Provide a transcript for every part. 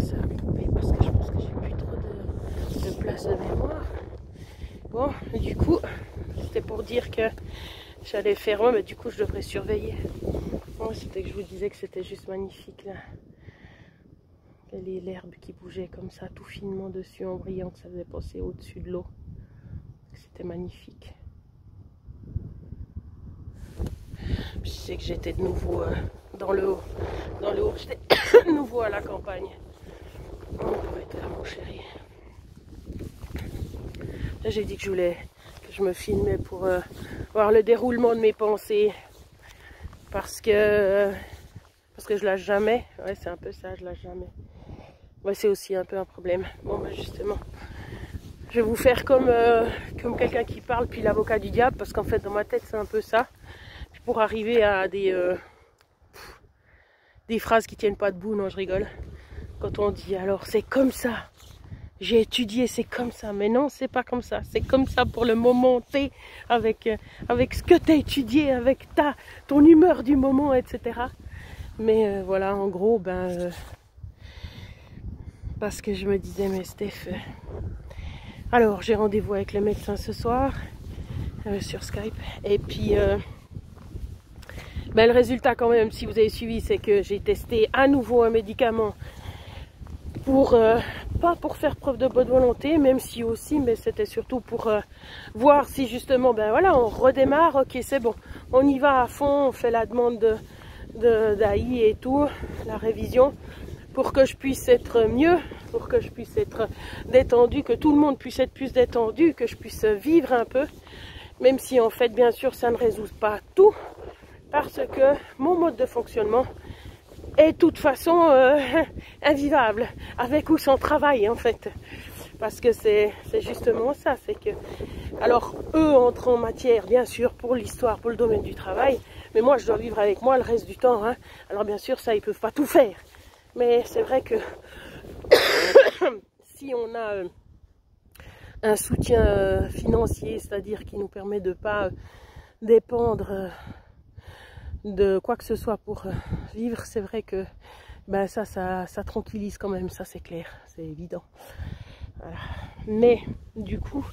Ça a coupé parce que je pense que j'ai plus trop de place de mémoire. Bon, du coup, c'était pour dire que j'allais faire mais du coup je devrais surveiller. Bon, c'était que je vous disais que c'était juste magnifique là. L'herbe qui bougeait comme ça, tout finement dessus en brillant, que ça faisait passer au-dessus de l'eau. C'était magnifique. Je sais que j'étais de nouveau dans le haut. J'étais de nouveau à la campagne. On va être là, mon chéri. Là, j'ai dit que je me filmais pour voir le déroulement de mes pensées. Parce que je lâche jamais. Ouais, c'est un peu ça, je lâche jamais. Ouais, c'est aussi un peu un problème. Bon, bah justement, je vais vous faire comme quelqu'un qui parle, puis l'avocat du diable, parce qu'en fait, dans ma tête, c'est un peu ça. Puis pour arriver à des phrases qui tiennent pas debout, non, je rigole. Quand on dit, alors, c'est comme ça. J'ai étudié, c'est comme ça. Mais non, c'est pas comme ça. C'est comme ça pour le moment T, avec ce que tu as étudié, avec ton humeur du moment, etc. Mais voilà, en gros, parce que je me disais, mais Steph, alors j'ai rendez-vous avec le médecin ce soir sur Skype. Et puis, le résultat quand même, si vous avez suivi, c'est que j'ai testé à nouveau un médicament pour, pas pour faire preuve de bonne volonté, même si aussi, mais c'était surtout pour voir si justement, voilà, on redémarre, ok, c'est bon, on y va à fond, on fait la demande d'AI et tout, la révision, pour que je puisse être mieux, pour que je puisse être détendu, que tout le monde puisse être plus détendu, que je puisse vivre un peu, même si en fait, bien sûr, ça ne résout pas tout, parce que mon mode de fonctionnement est de toute façon invivable, avec ou sans travail en fait. Parce que c'est justement ça, c'est que, alors eux entrent en matière, bien sûr, pour l'histoire, pour le domaine du travail, mais moi je dois vivre avec moi le reste du temps, hein. Alors bien sûr, ça, ils peuvent pas tout faire. Mais c'est vrai que si on a un soutien financier, c'est-à-dire qui nous permet de ne pas dépendre de quoi que ce soit pour vivre, c'est vrai que ça tranquillise quand même, ça c'est clair, c'est évident. Voilà. Mais du coup,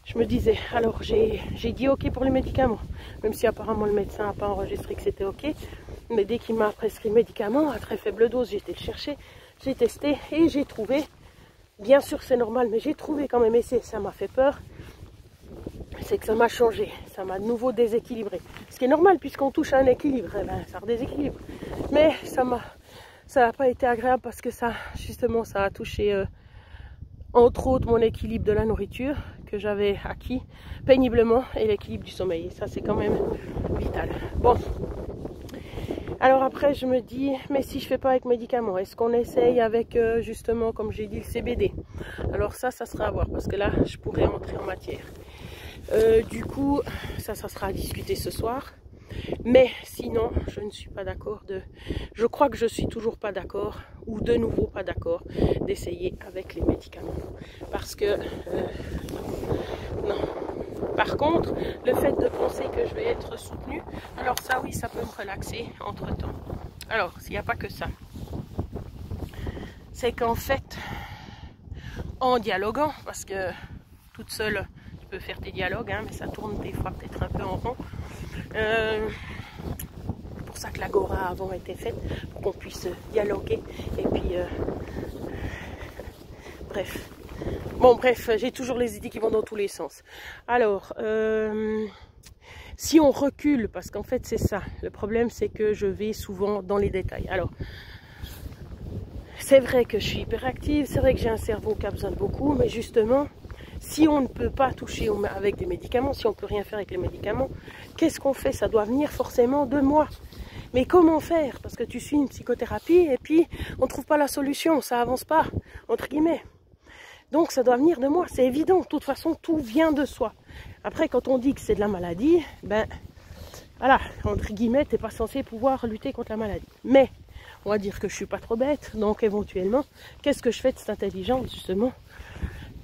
je me disais, alors j'ai dit ok pour les médicaments, même si apparemment le médecin n'a pas enregistré que c'était ok. Mais dès qu'il m'a prescrit le médicament à très faible dose, j'ai été le chercher, j'ai testé et j'ai trouvé, bien sûr c'est normal, mais j'ai trouvé quand même, et ça m'a fait peur, c'est que ça m'a changé, ça m'a de nouveau déséquilibré. Ce qui est normal puisqu'on touche à un équilibre, ça redéséquilibre. Mais ça n'a pas été agréable parce que ça a touché entre autres mon équilibre de la nourriture que j'avais acquis péniblement et l'équilibre du sommeil. Et ça c'est quand même vital. Bon. Alors après, je me dis, mais si je fais pas avec médicaments, est-ce qu'on essaye avec justement, comme j'ai dit, le CBD? Alors ça sera à voir, parce que là, je pourrais entrer en matière. Du coup, ça sera à discuter ce soir. Mais sinon, je ne suis pas d'accord je crois que je suis toujours pas d'accord, ou de nouveau pas d'accord, d'essayer avec les médicaments. Parce que, non. Par contre, le fait de penser que je vais être soutenue, alors ça oui, ça peut me relaxer entre temps. Alors, s'il n'y a pas que ça, c'est qu'en fait, en dialoguant, parce que toute seule, tu peux faire tes dialogues, hein, mais ça tourne des fois peut-être un peu en rond. C'est pour ça que l'agora avant était faite, pour qu'on puisse dialoguer. Et puis, bref. Bon, bref, j'ai toujours les idées qui vont dans tous les sens. Alors, si on recule, parce qu'en fait c'est ça, le problème c'est que je vais souvent dans les détails. Alors, c'est vrai que je suis hyperactive, c'est vrai que j'ai un cerveau qui a besoin de beaucoup, mais justement, si on ne peut pas toucher avec des médicaments, si on ne peut rien faire avec les médicaments, qu'est-ce qu'on fait? Ça doit venir forcément de moi. Mais comment faire? Parce que tu suis une psychothérapie et puis on ne trouve pas la solution, ça avance pas, entre guillemets. Donc ça doit venir de moi, c'est évident, de toute façon tout vient de soi. Après quand on dit que c'est de la maladie, voilà, entre guillemets, t'es pas censé pouvoir lutter contre la maladie. Mais on va dire que je suis pas trop bête, donc éventuellement, qu'est-ce que je fais de cette intelligence justement?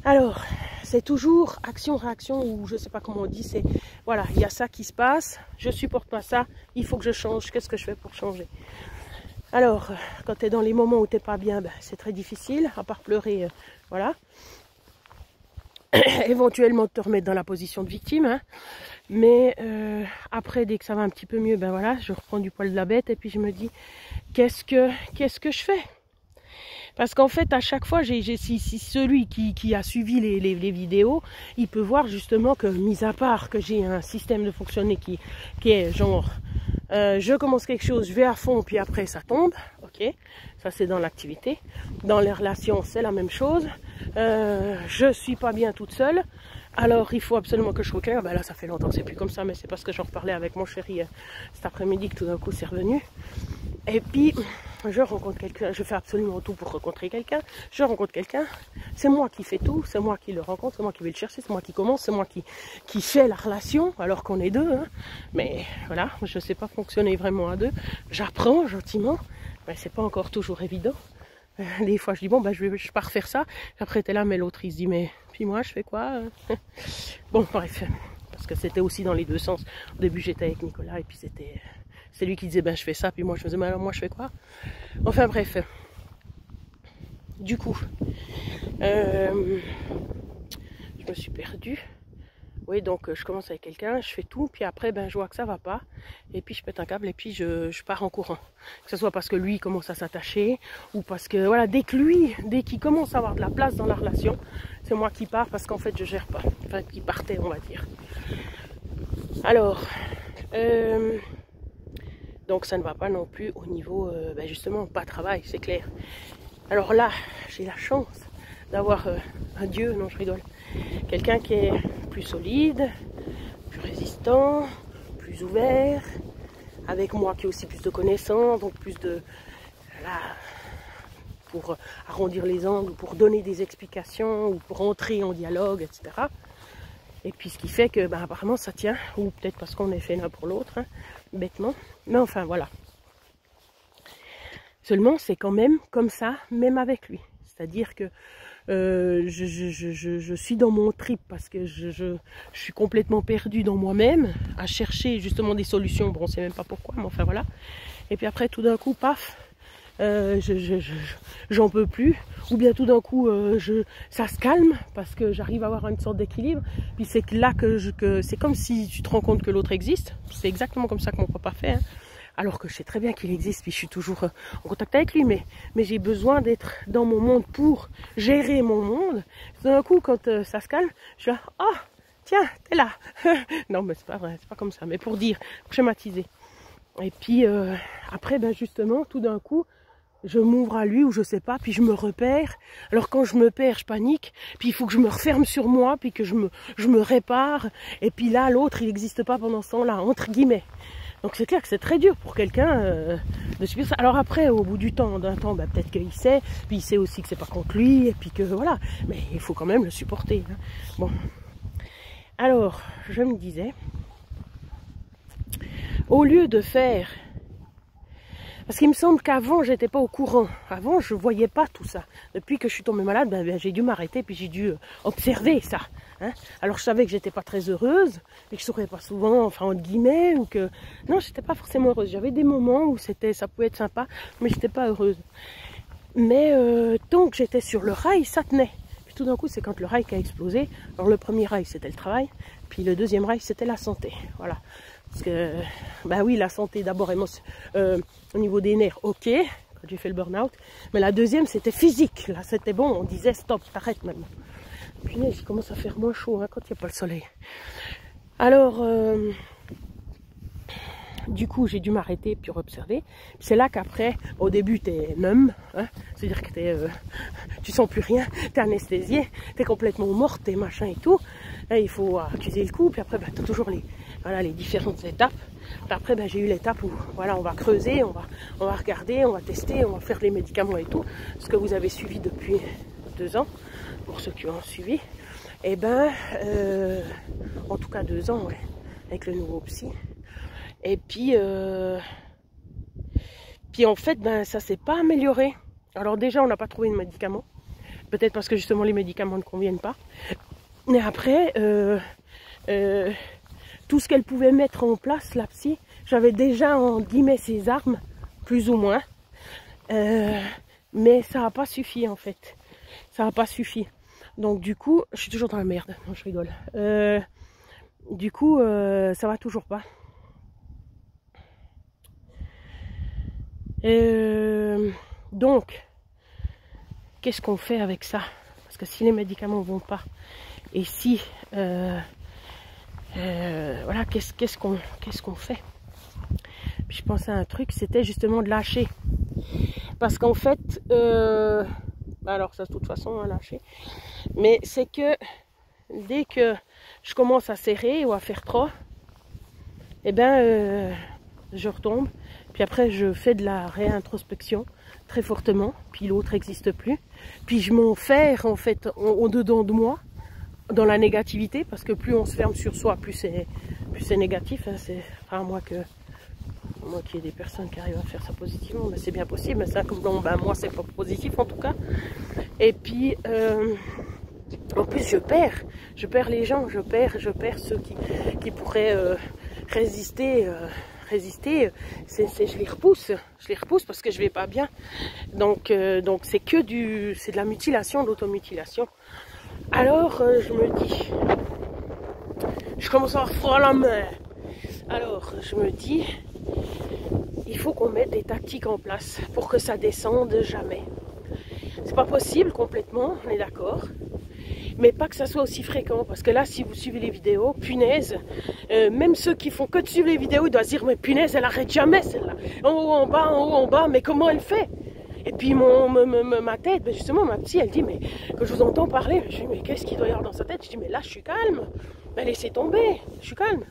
Alors, c'est toujours action-réaction, ou je sais pas comment on dit, c'est voilà, il y a ça qui se passe, je supporte pas ça, il faut que je change, qu'est-ce que je fais pour changer? Alors, quand tu es dans les moments où tu n'es pas bien, ben, c'est très difficile, à part pleurer, voilà. Éventuellement te remettre dans la position de victime, hein. Mais après, dès que ça va un petit peu mieux, ben voilà, je reprends du poil de la bête et puis je me dis, qu'est-ce que je fais? Parce qu'en fait, à chaque fois, si celui qui a suivi les vidéos, il peut voir justement que, mis à part que j'ai un système de fonctionner qui est genre, je commence quelque chose, je vais à fond, puis après ça tombe, ok, ça c'est dans l'activité. Dans les relations, c'est la même chose. Je suis pas bien toute seule, alors il faut absolument que je sois claire. Ben là, ça fait longtemps que c'est plus comme ça, mais c'est parce que j'en reparlais avec mon chéri cet après-midi que tout d'un coup c'est revenu. Et puis, je rencontre quelqu'un, je fais absolument tout pour rencontrer quelqu'un, je rencontre quelqu'un, c'est moi qui fais tout, c'est moi qui le rencontre, c'est moi qui vais le chercher, c'est moi qui commence, c'est moi qui fais la relation, alors qu'on est deux, hein. Mais voilà, je ne sais pas fonctionner vraiment à deux, j'apprends gentiment, mais c'est pas encore toujours évident. Des fois je dis bon ben je pars faire ça, après t'es là mais l'autre il se dit mais puis moi je fais quoi? Bon bref, parce que c'était aussi dans les deux sens, au début j'étais avec Nicolas et puis c'est lui qui disait ben je fais ça, puis moi je faisais mais alors moi je fais quoi? Enfin bref. Du coup, je me suis perdue. Oui, donc je commence avec quelqu'un, je fais tout, puis après ben je vois que ça va pas, et puis je pète un câble et puis je pars en courant. Que ce soit parce que lui commence à s'attacher, ou parce que voilà, dès qu'il commence à avoir de la place dans la relation, c'est moi qui pars parce qu'en fait je gère pas. Enfin qui partait on va dire. Alors donc ça ne va pas non plus au niveau, ben justement, pas travail, c'est clair. Alors là, j'ai la chance d'avoir un Dieu, non je rigole, quelqu'un qui est plus solide, plus résistant, plus ouvert, avec moi qui ai aussi plus de connaissances, donc plus de, là, pour arrondir les angles, pour donner des explications, ou pour entrer en dialogue, etc. Et puis ce qui fait que ben, apparemment ça tient, ou peut-être parce qu'on est fait l'un pour l'autre, hein, bêtement. Mais enfin voilà. Seulement c'est quand même comme ça, même avec lui. C'est-à-dire que je suis dans mon trip parce que je suis complètement perdue dans moi-même, à chercher justement des solutions. Bon on sait même pas pourquoi, mais enfin voilà. Et puis après tout d'un coup, paf, j'en peux plus, ou bien tout d'un coup ça se calme parce que j'arrive à avoir une sorte d'équilibre, puis c'est là que c'est comme si tu te rends compte que l'autre existe. C'est exactement comme ça que mon papa fait, hein. Alors que je sais très bien qu'il existe, puis je suis toujours en contact avec lui, mais j'ai besoin d'être dans mon monde pour gérer mon monde. Tout d'un coup quand ça se calme, je suis là, oh tiens t'es là. Non mais c'est pas vrai, c'est pas comme ça, mais pour dire, pour schématiser. Et puis après ben justement tout d'un coup je m'ouvre à lui ou je sais pas, puis je me repère. Alors quand je me perds, je panique, puis il faut que je me referme sur moi, puis que je me répare. Et puis là, l'autre, il n'existe pas pendant ce temps-là, entre guillemets. Donc c'est clair que c'est très dur pour quelqu'un de subir ça. Alors après, au bout du temps, d'un temps, bah, peut-être qu'il sait, puis il sait aussi que c'est pas contre lui, et puis que voilà. Mais il faut quand même le supporter, hein. Bon. Alors, je me disais, au lieu de faire... Parce qu'il me semble qu'avant, j'étais pas au courant. Avant, je voyais pas tout ça. Depuis que je suis tombée malade, ben, j'ai dû m'arrêter, puis j'ai dû observer ça, hein. Alors, je savais que j'étais pas très heureuse, et que je souriais pas souvent, enfin, entre guillemets, ou que... Non, j'étais pas forcément heureuse. J'avais des moments où ça pouvait être sympa, mais j'étais pas heureuse. Mais tant que j'étais sur le rail, ça tenait. Puis tout d'un coup, c'est quand le rail qui a explosé. Alors, le premier rail, c'était le travail, puis le deuxième rail, c'était la santé. Voilà. Parce que, bah oui, la santé d'abord au niveau des nerfs, ok, quand j'ai fait le burn-out. Mais la deuxième, c'était physique. Là, c'était bon, on disait stop, t'arrêtes maintenant. Puis là, il commence à faire moins chaud hein, quand il n'y a pas le soleil. Alors, du coup, j'ai dû m'arrêter puis observer. C'est là qu'après, au début, t'es numb, hein, c'est-à-dire que tu sens plus rien, t'es anesthésié, t'es complètement morte, t'es machin et tout. Là, il faut accuser le coup, puis après, bah, t'as toujours les différentes étapes. Puis après, ben, j'ai eu l'étape où voilà, on va creuser, on va regarder, on va tester, on va faire les médicaments et tout. Ce que vous avez suivi depuis 2 ans, pour ceux qui ont suivi. Et ben, en tout cas 2 ans, ouais, avec le nouveau psy. Et puis en fait, ben, ça s'est pas amélioré. Alors déjà, on n'a pas trouvé de médicaments. Peut-être parce que justement, les médicaments ne conviennent pas. Mais après... tout ce qu'elle pouvait mettre en place, la psy, j'avais déjà en guillemets ses armes, plus ou moins. Mais ça n'a pas suffi en fait. Ça n'a pas suffi. Donc du coup, je suis toujours dans la merde. Non, je rigole. Du coup, ça va toujours pas. Donc, qu'est-ce qu'on fait avec ça? Parce que si les médicaments vont pas, et si... voilà, qu'est-ce qu'on fait? Puis je pensais à un truc, c'était justement de lâcher. Parce qu'en fait, alors ça de toute façon, hein, lâcher. Mais c'est que dès que je commence à serrer ou à faire trop, eh ben, je retombe. Puis après, je fais de la réintrospection très fortement. Puis l'autre n'existe plus. Puis je m'enferme en fait au dedans de moi, dans la négativité, parce que plus on se ferme sur soi, plus c'est négatif. Hein, c'est enfin moi qu'il y ait des personnes qui arrivent à faire ça positivement, mais c'est bien possible. Mais ça, bon, ben moi c'est pas positif en tout cas. Et puis en plus je perds les gens, je perds ceux qui pourraient résister. Je les repousse parce que je vais pas bien. Donc c'est de la mutilation, de l'automutilation. Alors je me dis, je commence à avoir froid à la main. Alors je me dis, il faut qu'on mette des tactiques en place pour que ça descende jamais. C'est pas possible complètement, on est d'accord. Mais pas que ça soit aussi fréquent, parce que là, si vous suivez les vidéos, punaise, même ceux qui font que de suivre les vidéos, ils doivent se dire, mais punaise, elle arrête jamais celle-là. En haut, en bas, mais comment elle fait? Et puis ma tête, ben justement, ma psy, elle dit, mais que je vous entends parler, je dis, mais qu'est-ce qu'il doit y avoir dans sa tête? Je dis, mais là, je suis calme. Mais laissez tomber, je suis calme.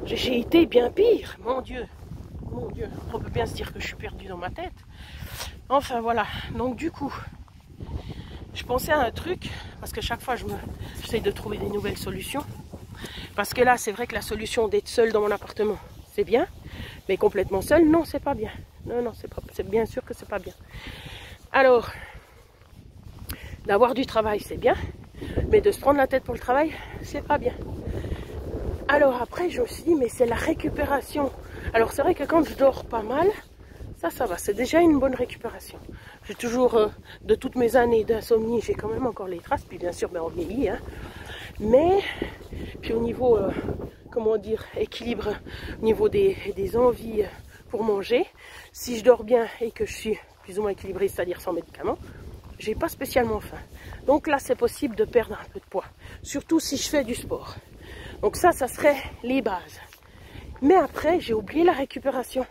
J'ai été bien pire, mon Dieu. Mon Dieu, on peut bien se dire que je suis perdue dans ma tête. Enfin, voilà. Donc, du coup, je pensais à un truc, parce que chaque fois, j'essaie de trouver des nouvelles solutions. Parce que là, c'est vrai que la solution d'être seule dans mon appartement, c'est bien. Mais complètement seule, non, c'est pas bien. Non, c'est bien sûr que c'est pas bien. Alors, d'avoir du travail, c'est bien. Mais de se prendre la tête pour le travail, c'est pas bien. Alors après, je me suis dit, mais c'est la récupération. Alors c'est vrai que quand je dors pas mal, ça va, c'est déjà une bonne récupération. J'ai toujours, de toutes mes années d'insomnie, j'ai quand même encore les traces, puis bien sûr, ben, on vieillit, hein. Mais, puis au niveau, comment dire, équilibre, au niveau des envies pour manger, si je dors bien et que je suis plus ou moins équilibrée, c'est-à-dire sans médicaments, j'ai pas spécialement faim. Donc là, c'est possible de perdre un peu de poids, surtout si je fais du sport. Donc ça serait les bases. Mais après, j'ai oublié la récupération.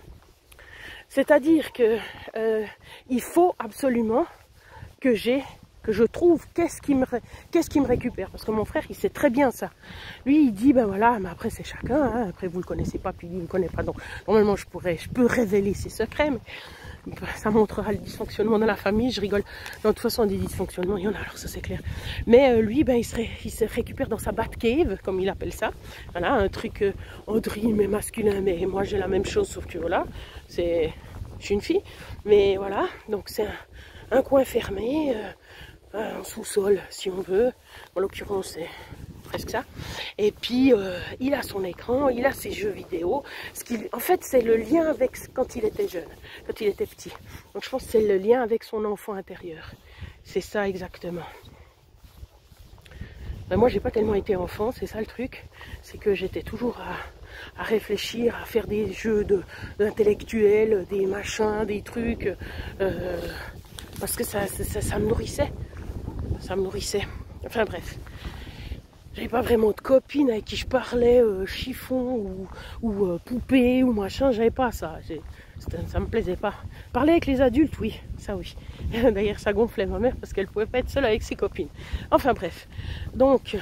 C'est-à-dire que il faut absolument que je trouve qu'est-ce qui me récupère. Parce que mon frère, il sait très bien ça. Lui, il dit, ben voilà, mais après c'est chacun. Hein, après, vous le connaissez pas, puis lui, il me connaît pas. Donc, normalement, je peux révéler ses secrets, mais ça montrera le dysfonctionnement dans la famille. Je rigole. De toute façon, des dysfonctionnements, il y en a, alors ça c'est clair. Mais lui, ben, il se récupère dans sa Batcave, comme il appelle ça. Voilà, un truc androgyne mais masculin. Mais moi, j'ai la même chose, sauf que voilà, je suis une fille. Mais voilà, donc c'est un coin fermé, un sous-sol, si on veut. En l'occurrence, c'est presque ça. Et puis, il a son écran, il a ses jeux vidéo. En fait, c'est le lien avec quand il était jeune, quand il était petit. Donc, je pense que c'est le lien avec son enfant intérieur. C'est ça exactement. Ben, moi, j'ai pas tellement été enfant, c'est ça le truc. C'est que j'étais toujours à réfléchir, à faire des jeux d'intellectuels, des machins, des trucs. Parce que ça me nourrissait. Ça me nourrissait. Enfin, bref. J'avais pas vraiment de copine avec qui je parlais chiffon ou poupée ou machin, j'avais pas ça. Ça me plaisait pas. Parler avec les adultes, oui, ça oui. D'ailleurs, ça gonflait ma mère parce qu'elle pouvait pas être seule avec ses copines. Enfin bref. Donc,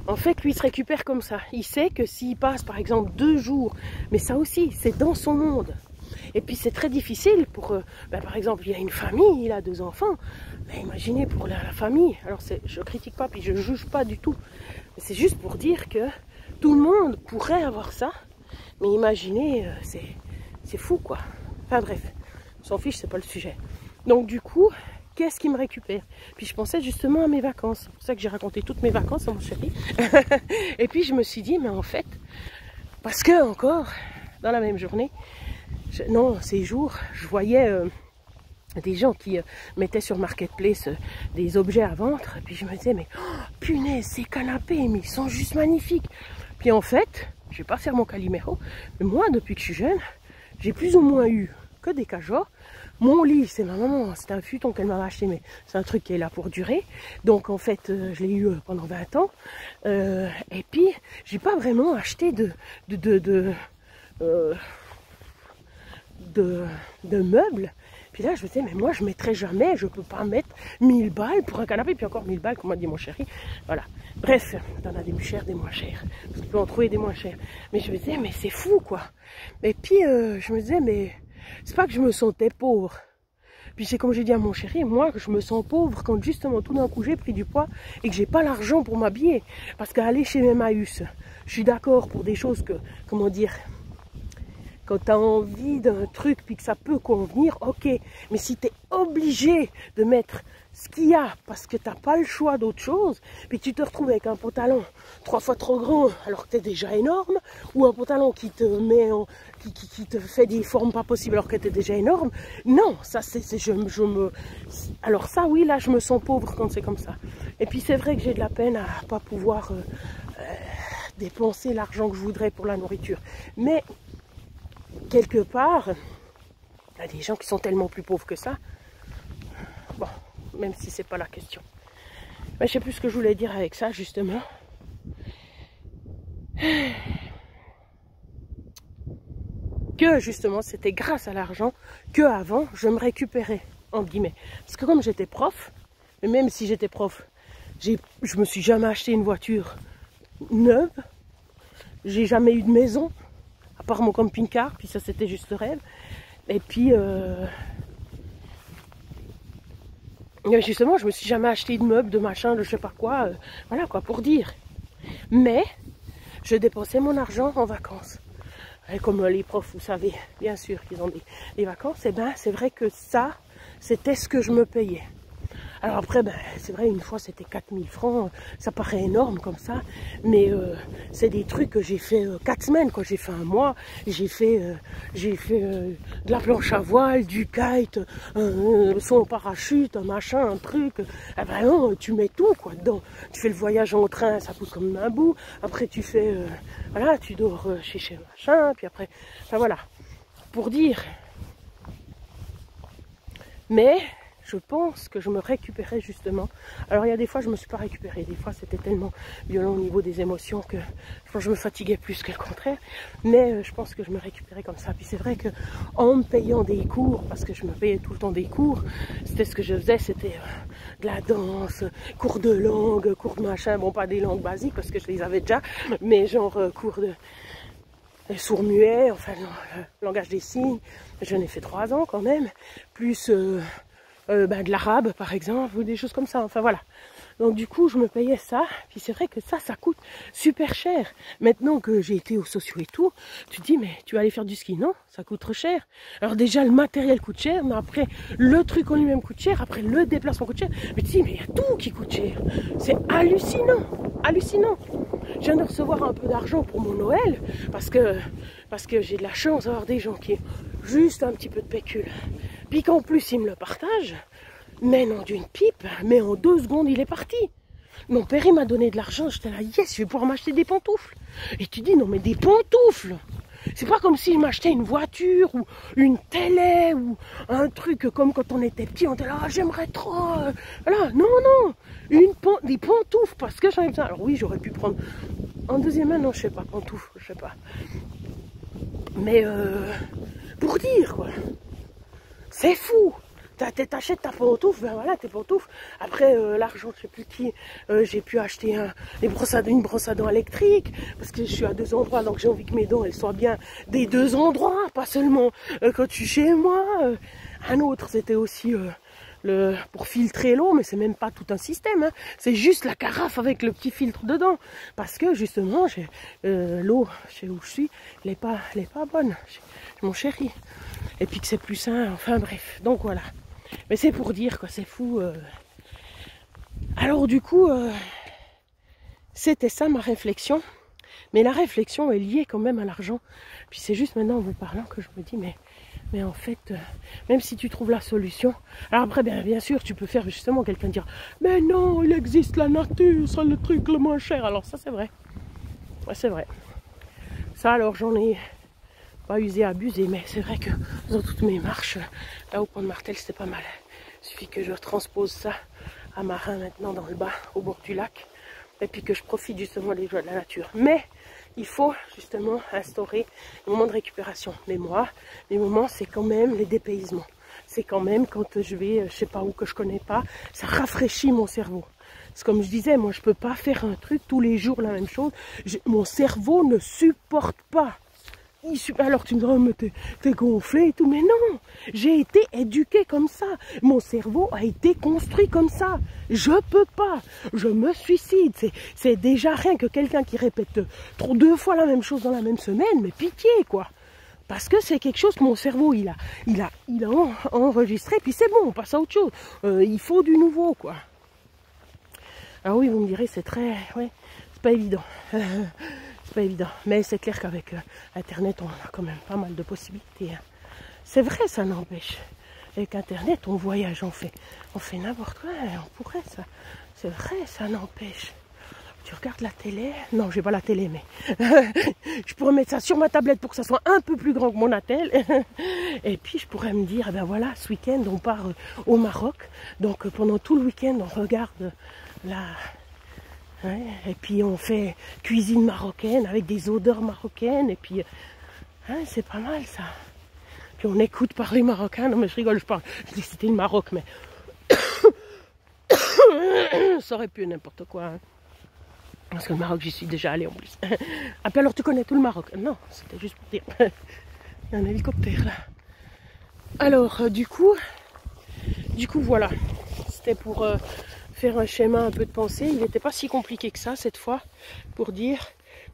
en fait, lui, il se récupère comme ça. Il sait que s'il passe, par exemple, 2 jours, mais ça aussi, c'est dans son monde. Et puis c'est très difficile pour, par exemple, il y a une famille, il a 2 enfants. Mais imaginez pour la famille. Alors je critique pas, puis je juge pas du tout. C'est juste pour dire que tout le monde pourrait avoir ça. Mais imaginez, c'est fou quoi. Enfin bref, on s'en fiche, c'est pas le sujet. Donc du coup, qu'est-ce qui me récupère? Puis je pensais justement à mes vacances. C'est pour ça que j'ai raconté toutes mes vacances à mon chéri. Et puis je me suis dit, mais en fait, parce que encore, dans la même journée, Non, ces jours, je voyais des gens qui mettaient sur Marketplace des objets à vendre. Et puis je me disais, mais oh, punaise, ces canapés, mais ils sont juste magnifiques. Puis en fait, je vais pas faire mon Calimero, mais moi, depuis que je suis jeune, j'ai plus ou moins eu que des cajots. Mon lit, c'est ma maman, c'est un futon qu'elle m'a acheté, mais c'est un truc qui est là pour durer. Donc en fait, je l'ai eu pendant 20 ans. Et puis, j'ai pas vraiment acheté de meubles. Puis là, je me disais, mais moi, je mettrai jamais, je peux pas mettre 1000 balles pour un canapé, puis encore 1000 balles, comme m'a dit mon chéri. Voilà. Bref, t'en as des plus chers, des moins chers. Tu peux en trouver des moins chers. Mais je me disais, mais c'est fou, quoi. Et puis, je me disais, mais c'est pas que je me sentais pauvre. Puis c'est comme j'ai dit à mon chéri, moi, je me sens pauvre quand justement, tout d'un coup, j'ai pris du poids et que j'ai pas l'argent pour m'habiller. Parce qu'aller chez Emmaüs, je suis d'accord pour des choses que, comment dire... Quand tu as envie d'un truc puis que ça peut convenir, ok. Mais si tu es obligé de mettre ce qu'il y a parce que tu n'as pas le choix d'autre chose, puis tu te retrouves avec un pantalon 3 fois trop grand alors que tu es déjà énorme, ou un pantalon qui te met qui te fait des formes pas possibles alors que tu es déjà énorme, non, ça c'est alors ça oui, là je me sens pauvre quand c'est comme ça. Et puis c'est vrai que j'ai de la peine à pas pouvoir dépenser l'argent que je voudrais pour la nourriture. Mais quelque part, il y a des gens qui sont tellement plus pauvres que ça. Bon, même si c'est pas la question. Mais je sais plus ce que je voulais dire avec ça, justement. Que, justement, c'était grâce à l'argent que avant je me récupérais, entre guillemets. Parce que comme j'étais prof, et même si j'étais prof, je me suis jamais acheté une voiture neuve. J'ai jamais eu de maison. À part mon camping-car, puis ça c'était juste le rêve. Et puis, justement, je me suis jamais acheté de meubles, de machin, de je sais pas quoi. Voilà quoi, pour dire. Mais, je dépensais mon argent en vacances. Et comme les profs, vous savez, bien sûr qu'ils ont des vacances, et ben c'est vrai que ça, c'était ce que je me payais. Alors après, ben, c'est vrai, une fois c'était 4000 francs, ça paraît énorme comme ça, mais c'est des trucs que j'ai fait 4 semaines, quoi. J'ai fait un mois, j'ai fait de la planche à voile, du kite, son parachute, un machin, un truc. Ah ben non, tu mets tout quoi dedans. Tu fais le voyage en train, ça coûte comme un bout. Après tu fais, voilà, tu dors chez machin, puis après, enfin voilà, pour dire. Mais je pense que je me récupérais justement. Alors il y a des fois je me suis pas récupérée, des fois c'était tellement violent au niveau des émotions que je pense que je me fatiguais plus que le contraire. Mais je pense que je me récupérais comme ça. Puis c'est vrai que en me payant des cours, parce que je me payais tout le temps des cours, c'était ce que je faisais, c'était de la danse, cours de langue, cours de machin, bon pas des langues basiques parce que je les avais déjà, mais genre cours de sourds-muets, enfin langage des signes, j'en ai fait 3 ans quand même, plus de l'arabe par exemple, ou des choses comme ça, enfin voilà. Donc du coup je me payais ça, puis c'est vrai que ça coûte super cher. Maintenant que j'ai été au socio et tout, tu te dis mais tu vas aller faire du ski, non? Ça coûte trop cher. Alors déjà le matériel coûte cher, mais après le truc en lui-même coûte cher, après le déplacement coûte cher. Mais tu te dis mais il y a tout qui coûte cher. C'est hallucinant, hallucinant. Je viens de recevoir un peu d'argent pour mon Noël, parce que j'ai de la chance d'avoir des gens qui ont juste un petit peu de pécule. Puis qu'en plus ils me le partagent, mais non d'une pipe, mais en 2 secondes il est parti. Mon père il m'a donné de l'argent, j'étais là, yes, je vais pouvoir m'acheter des pantoufles. Et tu dis, non mais des pantoufles, c'est pas comme s'il m'achetait une voiture ou une télé ou un truc comme quand on était petit, on était là, ah, j'aimerais trop. Voilà, non, non, des pantoufles parce que j'en ai besoin. Alors oui, j'aurais pu prendre en deuxième main, non, je sais pas, pantoufles, je sais pas. Mais pour dire quoi, c'est fou. T'achètes ta pantoufle, ben voilà tes pantoufles. Après l'argent, je sais plus qui, j'ai pu acheter une brosse à dents électrique parce que je suis à 2 endroits, donc j'ai envie que mes dents elles soient bien des 2 endroits, pas seulement quand je suis chez moi. Un autre, c'était aussi pour filtrer l'eau, mais c'est même pas tout un système, hein. C'est juste la carafe avec le petit filtre dedans, parce que justement, l'eau chez où je suis, elle est pas bonne, chez mon chéri. Et puis que c'est plus sain, enfin bref, donc voilà. Mais c'est pour dire quoi, c'est fou. Alors du coup, c'était ça ma réflexion. Mais la réflexion est liée quand même à l'argent. Puis c'est juste maintenant en vous parlant que je me dis, mais Mais en fait, même si tu trouves la solution, alors après, bien sûr, tu peux faire justement quelqu'un dire, mais non, il existe la nature, c'est le truc le moins cher. Alors ça, c'est vrai. Ouais, c'est vrai. Ça, alors, j'en ai pas usé, abusé, mais c'est vrai que dans toutes mes marches, là au pont de Martel, c'était pas mal. Il suffit que je transpose ça à Marin maintenant dans le bas, au bord du lac, et puis que je profite justement des joies de la nature. Mais il faut justement instaurer des moments de récupération. Mais moi, les moments, c'est quand même les dépaysements. C'est quand même quand je vais, je sais pas où, que je connais pas, ça rafraîchit mon cerveau. C'est comme je disais, moi je peux pas faire un truc tous les jours la même chose. Mon cerveau ne supporte pas. Alors tu me dis, oh, mais t'es gonflé et tout, mais non, j'ai été éduquée comme ça, mon cerveau a été construit comme ça, je peux pas, je me suicide, c'est déjà rien que quelqu'un qui répète 2 fois la même chose dans la même semaine, mais pitié quoi, parce que c'est quelque chose que mon cerveau il a enregistré, puis c'est bon, on passe à autre chose, il faut du nouveau quoi. Ah oui, vous me direz, c'est très, ouais, c'est pas évident. C'est pas évident, mais c'est clair qu'avec Internet, on a quand même pas mal de possibilités. Hein. C'est vrai, ça n'empêche. Avec Internet, on voyage, on fait n'importe quoi, on pourrait ça. C'est vrai, ça n'empêche. Tu regardes la télé, non, j'ai pas la télé, mais je pourrais mettre ça sur ma tablette pour que ça soit un peu plus grand que mon attel. Et puis je pourrais me dire, ben voilà, ce week-end, on part au Maroc. Donc pendant tout le week-end, on regarde la... Ouais, et puis on fait cuisine marocaine avec des odeurs marocaines et puis hein, c'est pas mal ça. Puis on écoute parler marocain. Non mais je rigole, je dis que c'était le Maroc, mais ça aurait pu n'importe quoi. Hein. Parce que le Maroc, j'y suis déjà allée en plus. Ah puis alors tu connais tout le Maroc? Non, c'était juste pour dire. Il y a un hélicoptère là. Alors du coup voilà. C'était pour faire un schéma un peu de pensée. Il n'était pas si compliqué que ça cette fois pour dire,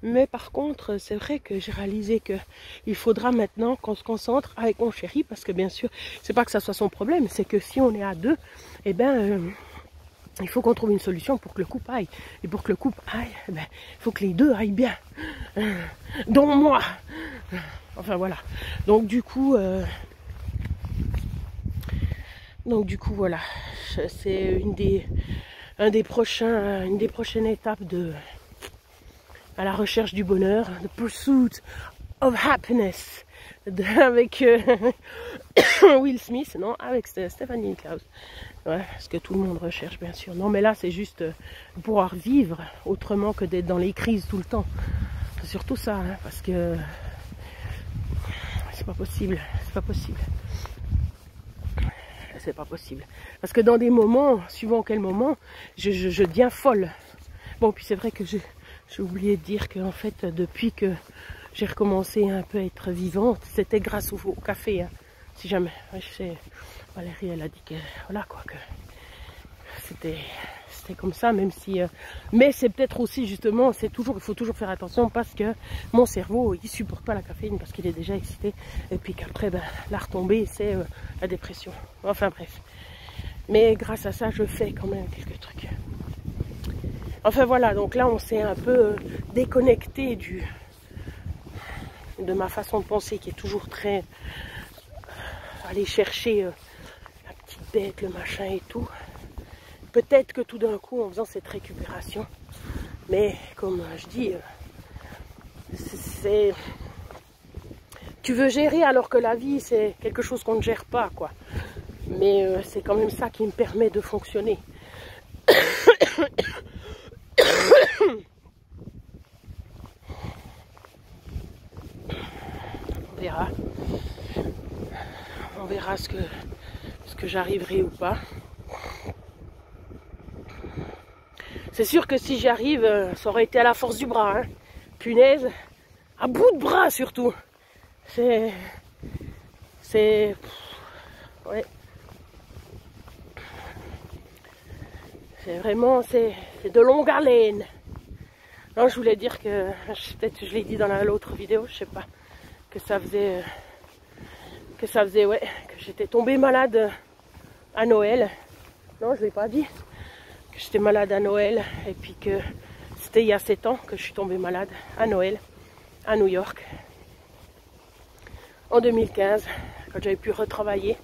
mais par contre c'est vrai que j'ai réalisé que il faudra maintenant qu'on se concentre avec mon chéri, parce que bien sûr c'est pas que ça soit son problème, c'est que si on est à deux, eh ben il faut qu'on trouve une solution pour que le couple aille, et pour que le couple aille, eh ben, il faut que les deux aillent bien, dont moi, enfin voilà. Donc du coup voilà, c'est une des prochaines étapes à la recherche du bonheur, the pursuit of happiness, avec Will Smith, non, avec Stephanie Klaus. Ouais, ce que tout le monde recherche bien sûr. Non mais là c'est juste pouvoir vivre autrement que d'être dans les crises tout le temps. C'est surtout ça, hein, parce que c'est pas possible, c'est pas possible. C'est pas possible. Parce que dans des moments, suivant quel moment, je deviens folle. Bon, puis c'est vrai que j'ai oublié de dire qu'en fait, depuis que j'ai recommencé un peu à être vivante, c'était grâce au café. Hein. Si jamais, je sais, Valérie, elle a dit que, voilà quoi, que c'était comme ça, même si... mais c'est peut-être aussi, justement, il faut toujours faire attention, parce que mon cerveau, il supporte pas la caféine, parce qu'il est déjà excité, et puis qu'après, ben, la retombée, c'est la dépression. Enfin bref. Mais grâce à ça, je fais quand même quelques trucs. Enfin voilà, donc là, on s'est un peu déconnecté de ma façon de penser, qui est toujours très... aller chercher la petite bête, le machin et tout. Peut-être que tout d'un coup, en faisant cette récupération, mais comme je dis, tu veux gérer alors que la vie, c'est quelque chose qu'on ne gère pas, quoi. Mais c'est quand même ça qui me permet de fonctionner. On verra. On verra ce que j'arriverai ou pas. C'est sûr que si j'y arrive, ça aurait été à la force du bras. Hein. Punaise, à bout de bras surtout. C'est... Ouais. C'est vraiment... C'est de longue haleine. Non, je voulais dire que... Peut-être je l'ai dit dans l'autre vidéo, je sais pas. Que ça faisait... ouais, que j'étais tombée malade à Noël. Non, je l'ai pas dit. Que j'étais malade à Noël, et puis que c'était il y a 7 ans que je suis tombée malade à Noël, à New York, en 2015, quand j'avais pu retravailler.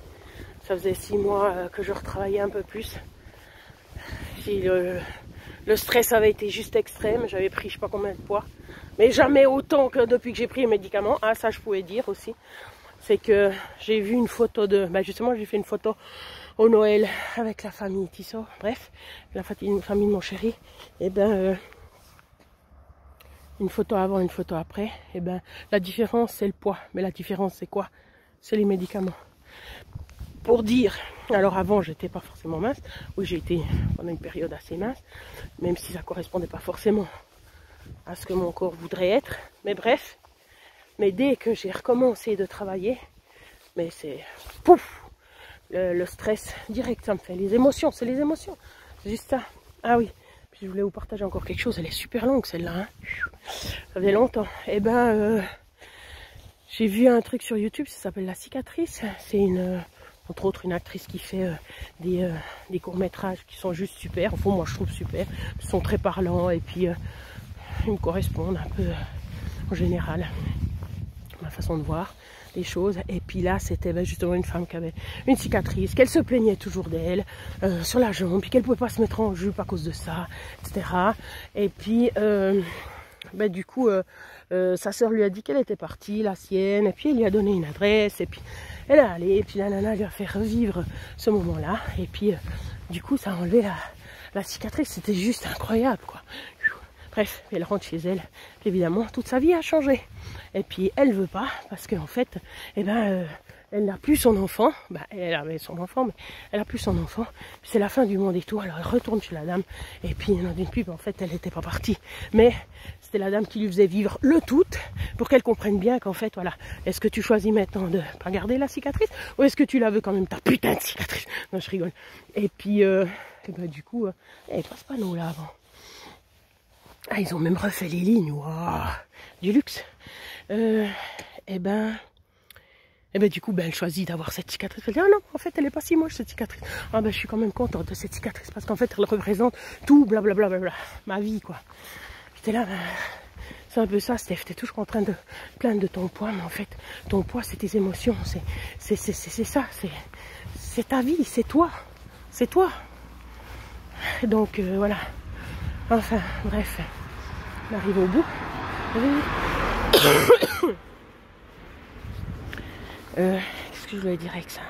Ça faisait 6 mois que je retravaillais un peu plus. Puis le stress avait été juste extrême, j'avais pris je sais pas combien de poids. Mais jamais autant que depuis que j'ai pris les médicaments. Ah, ça je pouvais dire aussi. C'est que j'ai vu une photo de... Ben justement, j'ai fait une photo au Noël avec la famille Tissot. Bref, la famille de mon chéri. Et ben, une photo avant, une photo après. Et ben, la différence, c'est le poids. Mais la différence, c'est quoi? C'est les médicaments. Pour dire... Alors avant, j'étais pas forcément mince. Oui, j'ai été pendant une période assez mince. Même si ça correspondait pas forcément à ce que mon corps voudrait être. Mais bref. Mais dès que j'ai recommencé de travailler, mais c'est pouf, le stress direct, ça me fait les émotions, c'est les émotions, c'est juste ça. Ah oui, puis je voulais vous partager encore quelque chose, elle est super longue celle-là, hein. Ça faisait longtemps. Et ben, j'ai vu un truc sur YouTube, ça s'appelle La Cicatrice. C'est entre autres une actrice qui fait des courts-métrages qui sont juste super. Enfin, moi je trouve super, ils sont très parlants et puis ils me correspondent un peu en général. Ma façon de voir les choses. Et puis là, c'était justement une femme qui avait une cicatrice, qu'elle se plaignait toujours d'elle sur la jambe, puis qu'elle pouvait pas se mettre en jupe à cause de ça, etc. Et puis, du coup, sa sœur lui a dit qu'elle était partie, la sienne, et puis elle lui a donné une adresse, et puis elle est allée, et puis la nana lui a fait revivre ce moment-là, et puis du coup, ça a enlevé la cicatrice. C'était juste incroyable, quoi. Bref, elle rentre chez elle. Évidemment, toute sa vie a changé. Et puis, elle veut pas, parce qu'en fait, eh ben, elle n'a plus son enfant. Ben, elle avait son enfant, mais elle n'a plus son enfant. C'est la fin du monde et tout. Alors, elle retourne chez la dame. Et puis, dans une pub, en fait, elle n'était pas partie. Mais c'était la dame qui lui faisait vivre le tout, pour qu'elle comprenne bien qu'en fait, voilà, est-ce que tu choisis maintenant de pas garder la cicatrice, ou est-ce que tu la veux quand même, ta putain de cicatrice? Non, je rigole. Et puis, du coup, elle passe pas nous là avant. Ah, ils ont même refait les lignes, waouh, du luxe. Et ben, du coup, elle choisit d'avoir cette cicatrice. Elle dit, ah non, en fait, elle est pas si moche, cette cicatrice. Ah ben, je suis quand même contente de cette cicatrice, parce qu'en fait, elle représente tout, blablabla, ma vie, quoi. J'étais là, c'est un peu ça, Steph, t'es toujours en train de plaindre de ton poids, mais en fait, ton poids, c'est tes émotions, c'est ça, c'est ta vie, c'est toi, Donc, voilà. Enfin, bref, on arrive au bout. Qu'est-ce que je voulais dire avec ça?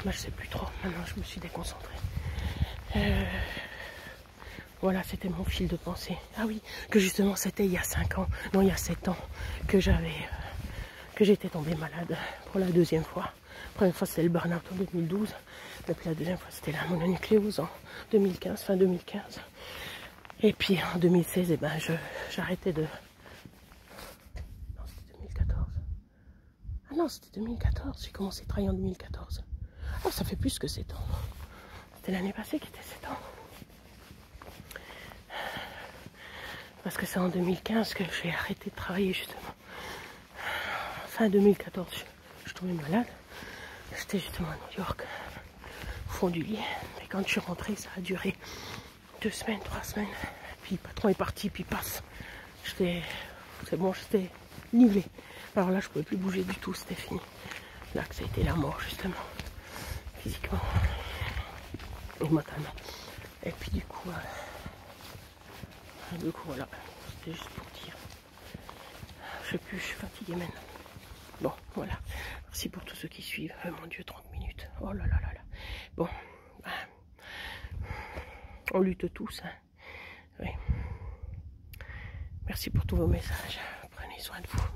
Moi, je sais plus trop. Maintenant, je me suis déconcentrée. Voilà, c'était mon fil de pensée. Ah oui, que justement, c'était il y a 5 ans, non, il y a 7 ans, que j'étais tombée malade pour la deuxième fois. La première fois, c'était le burn-out en 2012. Et puis la deuxième fois, c'était la mononucléose en 2015, fin 2015. Et puis en 2016, eh ben, j'arrêtais de... Non, c'était 2014. Ah non, c'était 2014. J'ai commencé à travailler en 2014. Oh, ça fait plus que 7 ans. C'était l'année passée qui était 7 ans. Parce que c'est en 2015 que j'ai arrêté de travailler, justement. Fin 2014, je suis tombée malade. J'étais justement à New York, au fond du lit. Et quand je suis rentrée, ça a duré 2 semaines, 3 semaines. Puis le patron est parti, puis passe. C'est bon, j'étais nivelée. Alors là, je pouvais plus bouger du tout, c'était fini. Là que ça a été la mort, justement. Physiquement et mentalement. Et puis du coup, voilà. C'était juste pour dire. Je sais plus, je suis fatiguée maintenant. Bon, voilà. Merci pour tous ceux qui suivent. Mon Dieu, 30 minutes. Oh là là là là. Bon. On lutte tous. Hein. Oui. Merci pour tous vos messages. Prenez soin de vous.